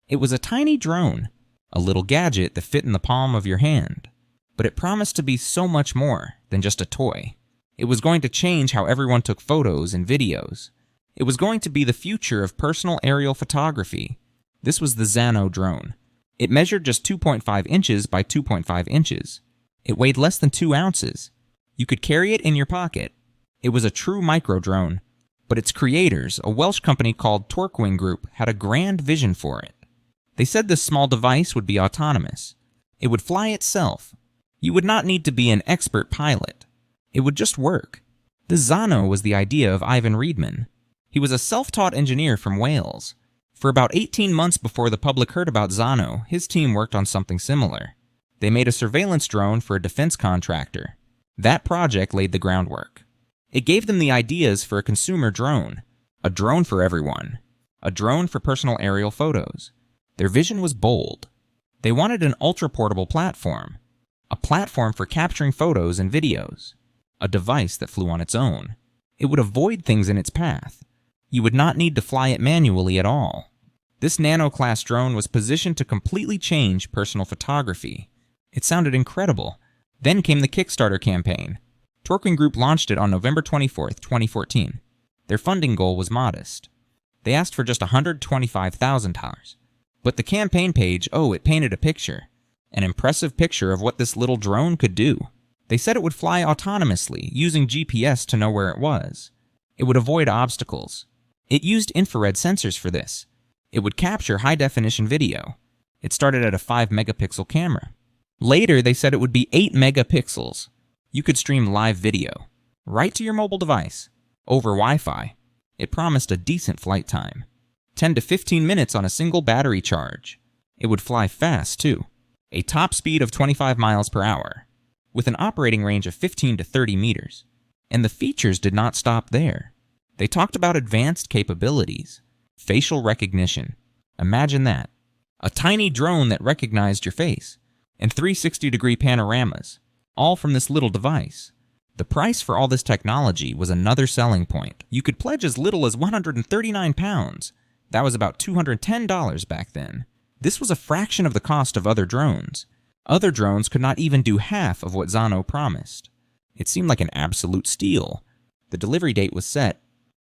It was a tiny drone, a little gadget that fit in the palm of your hand. But it promised to be so much more than just a toy. It was going to change how everyone took photos and videos. It was going to be the future of personal aerial photography. This was the Zano drone. It measured just 2.5 inches by 2.5 inches. It weighed less than 2 ounces. You could carry it in your pocket. It was a true micro-drone, but its creators, a Welsh company called Torquing Group, had a grand vision for it. They said this small device would be autonomous. It would fly itself. You would not need to be an expert pilot. It would just work. The Zano was the idea of Ivan Reedman. He was a self-taught engineer from Wales. For about 18 months before the public heard about Zano, his team worked on something similar. They made a surveillance drone for a defense contractor. That project laid the groundwork. It gave them the ideas for a consumer drone, a drone for everyone, a drone for personal aerial photos. Their vision was bold. They wanted an ultra-portable platform, a platform for capturing photos and videos, a device that flew on its own. It would avoid things in its path. You would not need to fly it manually at all. This nano-class drone was positioned to completely change personal photography. It sounded incredible. Then came the Kickstarter campaign. Torquing Group launched it on November 24, 2014. Their funding goal was modest. They asked for just $125,000. But the campaign page, it painted a picture. An impressive picture of what this little drone could do. They said it would fly autonomously, using GPS to know where it was. It would avoid obstacles. It used infrared sensors for this. It would capture high-definition video. It started at a 5-megapixel camera. Later, they said it would be 8 megapixels. You could stream live video, right to your mobile device, over Wi-Fi. It promised a decent flight time. 10 to 15 minutes on a single battery charge. It would fly fast, too. A top speed of 25 miles per hour, with an operating range of 15 to 30 meters. And the features did not stop there. They talked about advanced capabilities. Facial recognition. Imagine that. A tiny drone that recognized your face. And 360-degree panoramas. All from this little device. The price for all this technology was another selling point. You could pledge as little as 139 pounds. That was about $210 back then. This was a fraction of the cost of other drones. Other drones could not even do half of what Zano promised. It seemed like an absolute steal. The delivery date was set.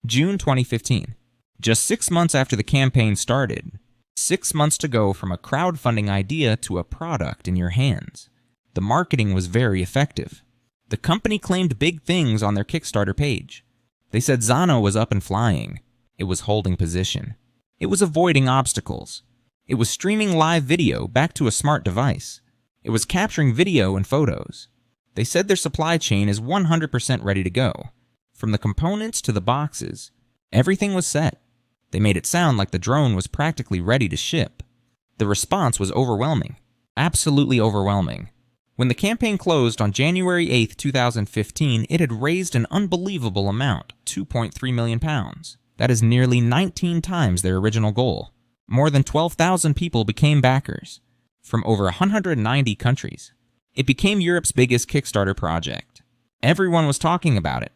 June 2015. Just 6 months after the campaign started. 6 months to go from a crowdfunding idea to a product in your hands. The marketing was very effective. The company claimed big things on their Kickstarter page. They said Zano was up and flying. It was holding position. It was avoiding obstacles. It was streaming live video back to a smart device. It was capturing video and photos. They said their supply chain is 100% ready to go. From the components to the boxes, everything was set. They made it sound like the drone was practically ready to ship. The response was overwhelming. Absolutely overwhelming. When the campaign closed on January 8, 2015, it had raised an unbelievable amount, £2.3 million. That is nearly 19 times their original goal. More than 12,000 people became backers, from over 190 countries. It became Europe's biggest Kickstarter project. Everyone was talking about it.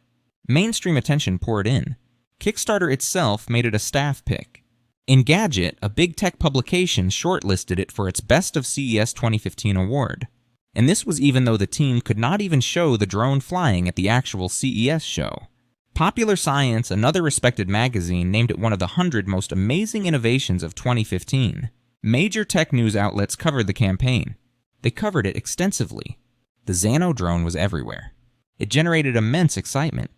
Mainstream attention poured in. Kickstarter itself made it a staff pick. In Gadget, a big tech publication shortlisted it for its Best of CES 2015 award. And this was even though the team could not even show the drone flying at the actual CES show. Popular Science, another respected magazine, named it one of the 100 most amazing innovations of 2015. Major tech news outlets covered the campaign. They covered it extensively. The Zano drone was everywhere. It generated immense excitement.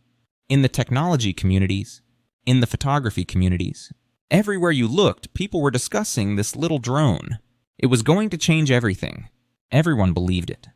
In the technology communities, in the photography communities. Everywhere you looked, people were discussing this little drone. It was going to change everything. Everyone believed it.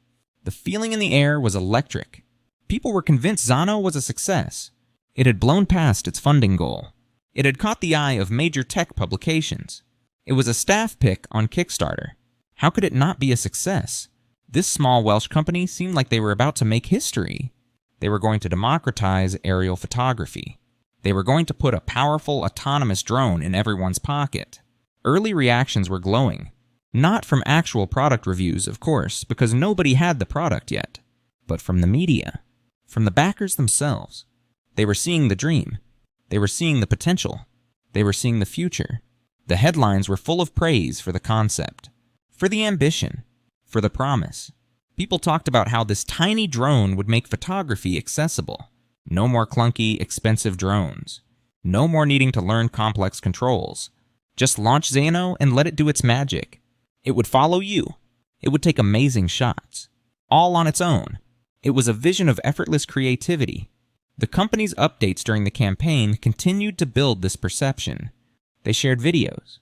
The feeling in the air was electric. People were convinced Zano was a success. It had blown past its funding goal. It had caught the eye of major tech publications. It was a staff pick on Kickstarter. How could it not be a success? This small Welsh company seemed like they were about to make history. They were going to democratize aerial photography. They were going to put a powerful, autonomous drone in everyone's pocket. Early reactions were glowing. Not from actual product reviews, of course, because nobody had the product yet, but from the media, from the backers themselves. They were seeing the dream. They were seeing the potential. They were seeing the future. The headlines were full of praise for the concept, for the ambition, for the promise. People talked about how this tiny drone would make photography accessible. No more clunky, expensive drones. No more needing to learn complex controls. Just launch Zano and let it do its magic. It would follow you. It would take amazing shots. All on its own. It was a vision of effortless creativity. The company's updates during the campaign continued to build this perception. They shared videos.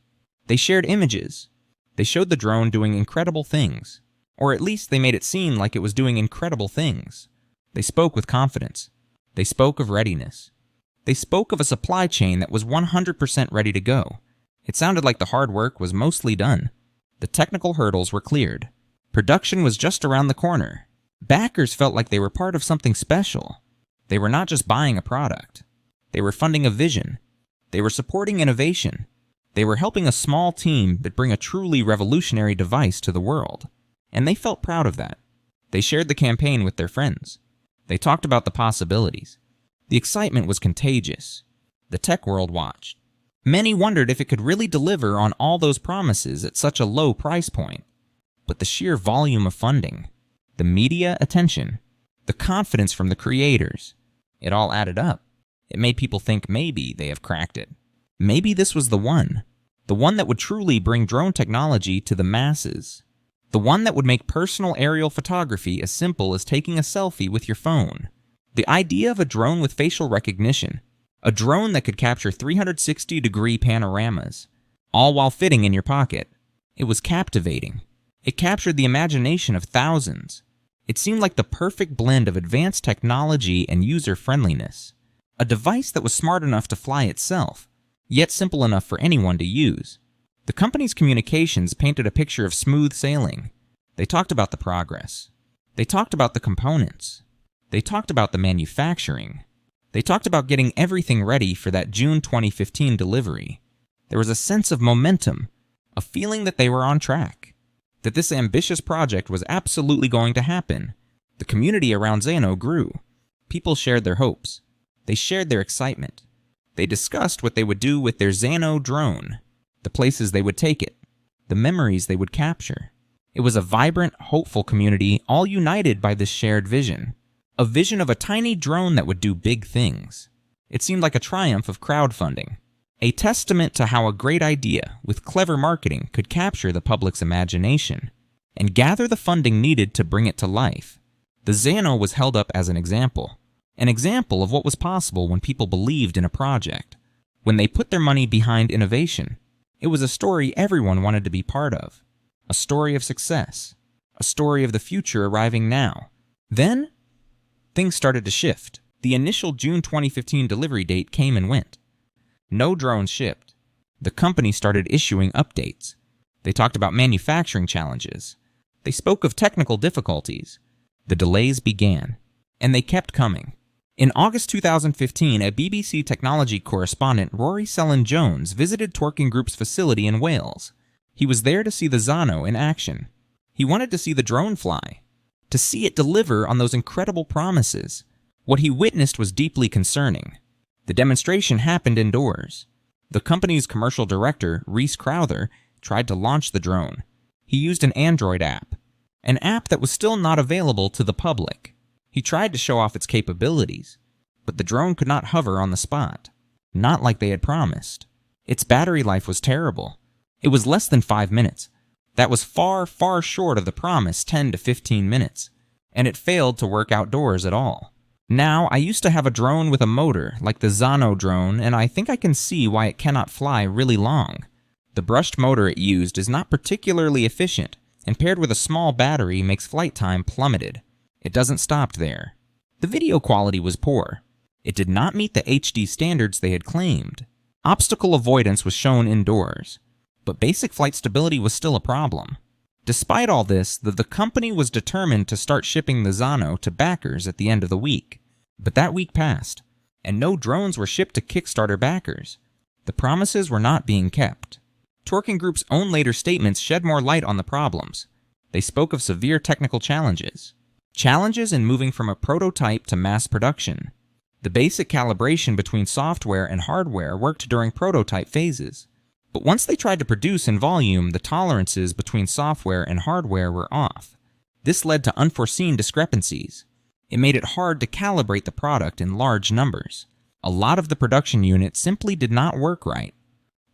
They shared images. They showed the drone doing incredible things. Or at least they made it seem like it was doing incredible things. They spoke with confidence. They spoke of readiness. They spoke of a supply chain that was 100% ready to go. It sounded like the hard work was mostly done. The technical hurdles were cleared. Production was just around the corner. Backers felt like they were part of something special. They were not just buying a product. They were funding a vision. They were supporting innovation. They were helping a small team but bring a truly revolutionary device to the world. And they felt proud of that. They shared the campaign with their friends. They talked about the possibilities. The excitement was contagious. The tech world watched. Many wondered if it could really deliver on all those promises at such a low price point. But the sheer volume of funding, the media attention, the confidence from the creators, it all added up. It made people think maybe they have cracked it. Maybe this was the one that would truly bring drone technology to the masses. The one that would make personal aerial photography as simple as taking a selfie with your phone. The idea of a drone with facial recognition, a drone that could capture 360-degree panoramas, all while fitting in your pocket. It was captivating. It captured the imagination of thousands. It seemed like the perfect blend of advanced technology and user-friendliness. A device that was smart enough to fly itself, yet simple enough for anyone to use. The company's communications painted a picture of smooth sailing. They talked about the progress. They talked about the components. They talked about the manufacturing. They talked about getting everything ready for that June 2015 delivery. There was a sense of momentum, a feeling that they were on track, that this ambitious project was absolutely going to happen. The community around Zano grew. People shared their hopes. They shared their excitement. They discussed what they would do with their Zano drone, the places they would take it, the memories they would capture. It was a vibrant, hopeful community all united by this shared vision. A vision of a tiny drone that would do big things. It seemed like a triumph of crowdfunding. A testament to how a great idea, with clever marketing, could capture the public's imagination and gather the funding needed to bring it to life. The Zano was held up as an example of what was possible when people believed in a project, when they put their money behind innovation. It was a story everyone wanted to be part of, a story of success, a story of the future arriving now. Then, things started to shift. The initial June 2015 delivery date came and went. No drones shipped. The company started issuing updates. They talked about manufacturing challenges. They spoke of technical difficulties. The delays began, and they kept coming. In August 2015, a BBC technology correspondent, Rory Sellon-Jones, visited Twerking Group's facility in Wales. He was there to see the Zano in action. He wanted to see the drone fly, to see it deliver on those incredible promises. What he witnessed was deeply concerning. The demonstration happened indoors. The company's commercial director, Rhys Crowther, tried to launch the drone. He used an Android app, an app that was still not available to the public. He tried to show off its capabilities, but the drone could not hover on the spot, not like they had promised. Its battery life was terrible. It was less than 5 minutes. That was far, far short of the promised 10 to 15 minutes, and it failed to work outdoors at all. Now, I used to have a drone with a motor, like the Zano drone, and I think I can see why it cannot fly really long. The brushed motor it used is not particularly efficient, and paired with a small battery makes flight time plummeted. It doesn't stop there. The video quality was poor. It did not meet the HD standards they had claimed. Obstacle avoidance was shown indoors, but basic flight stability was still a problem. Despite all this, the company was determined to start shipping the Zano to backers at the end of the week. But that week passed, and no drones were shipped to Kickstarter backers. The promises were not being kept. Twerking Group's own later statements shed more light on the problems. They spoke of severe technical challenges. Challenges in moving from a prototype to mass production. The basic calibration between software and hardware worked during prototype phases. But once they tried to produce in volume, the tolerances between software and hardware were off. This led to unforeseen discrepancies. It made it hard to calibrate the product in large numbers. A lot of the production units simply did not work right.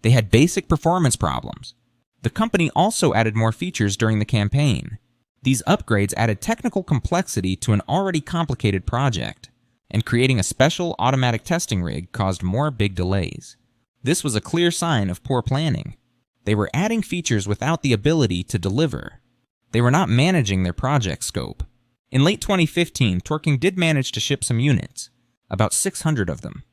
They had basic performance problems. The company also added more features during the campaign. These upgrades added technical complexity to an already complicated project, and creating a special automatic testing rig caused more big delays. This was a clear sign of poor planning. They were adding features without the ability to deliver. They were not managing their project scope. In late 2015, Torking did manage to ship some units, about 600 of them.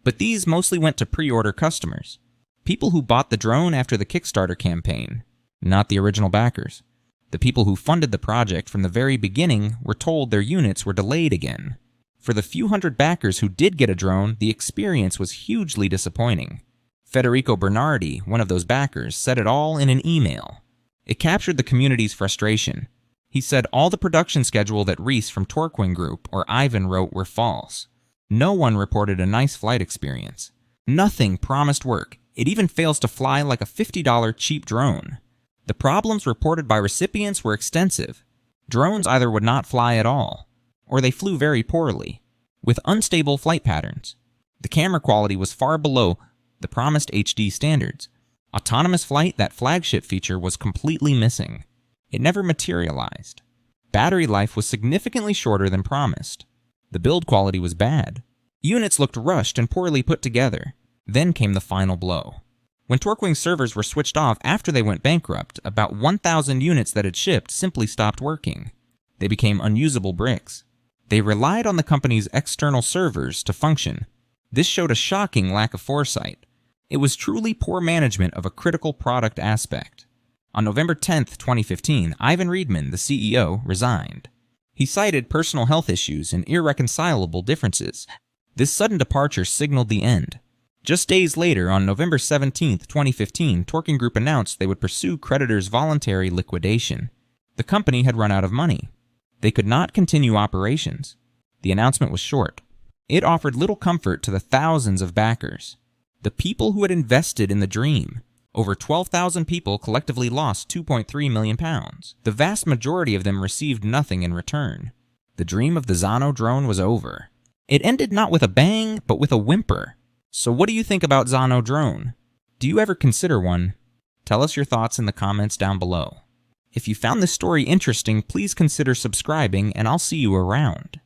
But these mostly went to pre-order customers, people who bought the drone after the Kickstarter campaign, not the original backers. The people who funded the project from the very beginning were told their units were delayed again. For the few hundred backers who did get a drone, the experience was hugely disappointing. Federico Bernardi, one of those backers, said it all in an email. It captured the community's frustration. He said all the production schedule that Reese from Torquing Group or Ivan wrote were false. No one reported a nice flight experience. Nothing promised work. It even fails to fly like a $50 cheap drone. The problems reported by recipients were extensive. Drones either would not fly at all, or they flew very poorly, with unstable flight patterns. The camera quality was far below the promised HD standards. Autonomous flight, that flagship feature, was completely missing. It never materialized. Battery life was significantly shorter than promised. The build quality was bad. Units looked rushed and poorly put together. Then came the final blow. When Torquing servers were switched off after they went bankrupt, about 1,000 units that had shipped simply stopped working. They became unusable bricks. They relied on the company's external servers to function. This showed a shocking lack of foresight. It was truly poor management of a critical product aspect. On November 10, 2015, Ivan Reedman, the CEO, resigned. He cited personal health issues and irreconcilable differences. This sudden departure signaled the end. Just days later, on November 17, 2015, Torquing Group announced they would pursue creditors' voluntary liquidation. The company had run out of money. They could not continue operations. The announcement was short. It offered little comfort to the thousands of backers, the people who had invested in the dream. Over 12,000 people collectively lost £2.3 million. The vast majority of them received nothing in return. The dream of the Zano drone was over. It ended not with a bang, but with a whimper. So what do you think about Zano drone? Do you ever consider one? Tell us your thoughts in the comments down below. If you found this story interesting, please consider subscribing, and I'll see you around.